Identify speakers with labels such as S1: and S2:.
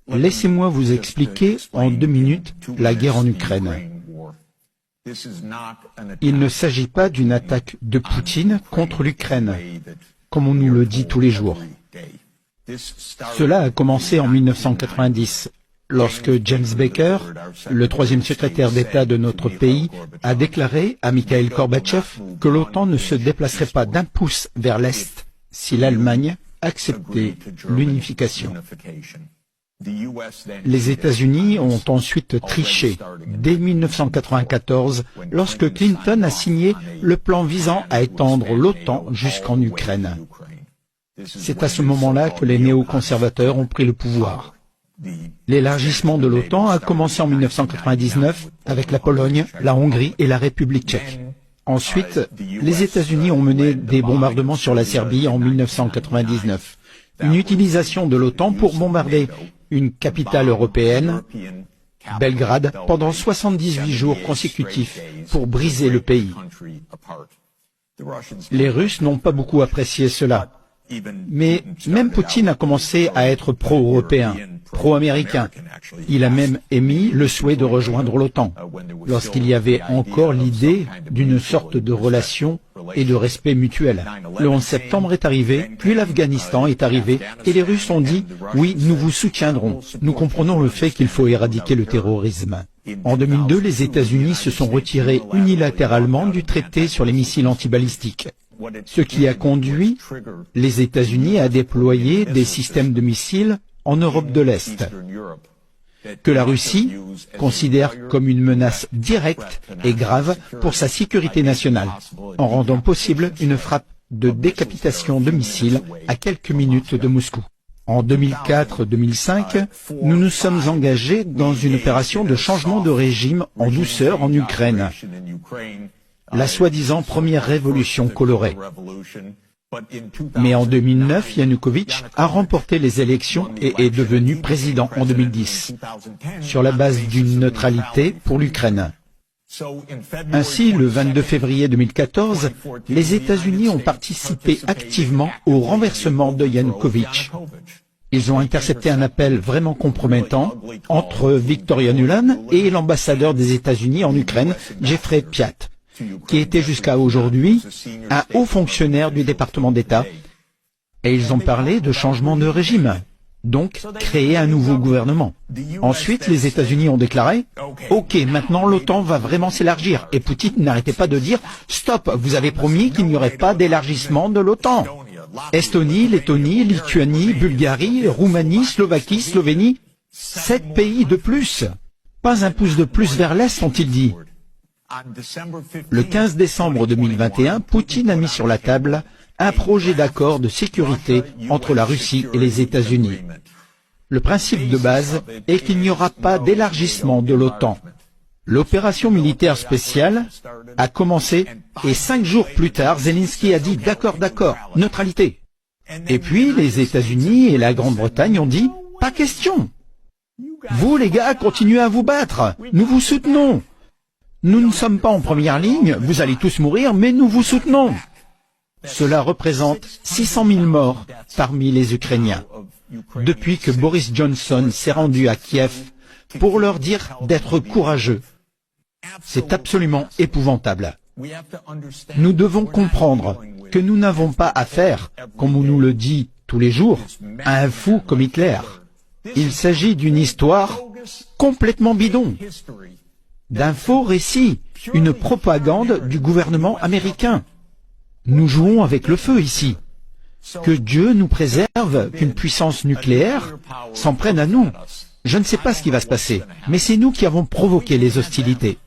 S1: Laissez-moi vous expliquer en 2 minutes la guerre en Ukraine. Il ne s'agit pas d'une attaque de Poutine contre l'Ukraine, comme on nous le dit tous les jours. Cela a commencé en 1990, lorsque James Baker, le 3e secrétaire d'État de notre pays, a déclaré à Mikhail Gorbatchev que l'OTAN ne se déplacerait pas d'un pouce vers l'Est si l'Allemagne acceptait l'unification. Les États-Unis ont ensuite triché dès 1994 lorsque Clinton a signé le plan visant à étendre l'OTAN jusqu'en Ukraine. C'est à ce moment-là que les néoconservateurs ont pris le pouvoir. L'élargissement de l'OTAN a commencé en 1999 avec la Pologne, la Hongrie et la République tchèque. Ensuite, les États-Unis ont mené des bombardements sur la Serbie en 1999. Une utilisation de l'OTAN pour bombarder une capitale européenne, Belgrade, pendant 78 jours consécutifs pour briser le pays. Les Russes n'ont pas beaucoup apprécié cela. Mais même Poutine a commencé à être pro-européen, pro-américain. Il a même émis le souhait de rejoindre l'OTAN, lorsqu'il y avait encore l'idée d'une sorte de relation et de respect mutuel. Le 11 septembre est arrivé, puis l'Afghanistan est arrivé, et les Russes ont dit « Oui, nous vous soutiendrons. Nous comprenons le fait qu'il faut éradiquer le terrorisme. » En 2002, les États-Unis se sont retirés unilatéralement du traité sur les missiles antibalistiques, ce qui a conduit les États-Unis à déployer des systèmes de missiles en Europe de l'Est, que la Russie considère comme une menace directe et grave pour sa sécurité nationale, en rendant possible une frappe de décapitation de missiles à quelques minutes de Moscou. En 2004-2005, nous nous sommes engagés dans une opération de changement de régime en douceur en Ukraine, la soi-disant première révolution colorée. Mais en 2009, Yanukovych a remporté les élections et est devenu président en 2010, sur la base d'une neutralité pour l'Ukraine. Ainsi, le 22 février 2014, les États-Unis ont participé activement au renversement de Yanukovych. Ils ont intercepté un appel vraiment compromettant entre Victoria Nuland et l'ambassadeur des États-Unis en Ukraine, Jeffrey Piat, qui était jusqu'à aujourd'hui un haut fonctionnaire du département d'État, et ils ont parlé de changement de régime, donc créer un nouveau gouvernement. Ensuite, les États-Unis ont déclaré « Ok, maintenant l'OTAN va vraiment s'élargir », et Poutine n'arrêtait pas de dire « Stop, vous avez promis qu'il n'y aurait pas d'élargissement de l'OTAN ». Estonie, Lettonie, Lituanie, Bulgarie, Roumanie, Slovaquie, Slovénie, 7 pays de plus. Pas un pouce de plus vers l'Est, ont-ils dit. Le 15 décembre 2021, Poutine a mis sur la table un projet d'accord de sécurité entre la Russie et les États-Unis. Le principe de base est qu'il n'y aura pas d'élargissement de l'OTAN. L'opération militaire spéciale a commencé et 5 jours plus tard, Zelensky a dit « D'accord, d'accord, neutralité ». Et puis les États-Unis et la Grande-Bretagne ont dit « Pas question. Vous les gars, continuez à vous battre, nous vous soutenons. Nous ne sommes pas en première ligne, vous allez tous mourir, mais nous vous soutenons. » Cela représente 600 000 morts parmi les Ukrainiens, depuis que Boris Johnson s'est rendu à Kiev pour leur dire d'être courageux. C'est absolument épouvantable. Nous devons comprendre que nous n'avons pas affaire, comme on nous le dit tous les jours, à un fou comme Hitler. Il s'agit d'une histoire complètement bidon, d'un faux récit, une propagande du gouvernement américain. Nous jouons avec le feu ici. Que Dieu nous préserve qu'une puissance nucléaire s'en prenne à nous. Je ne sais pas ce qui va se passer, mais c'est nous qui avons provoqué les hostilités.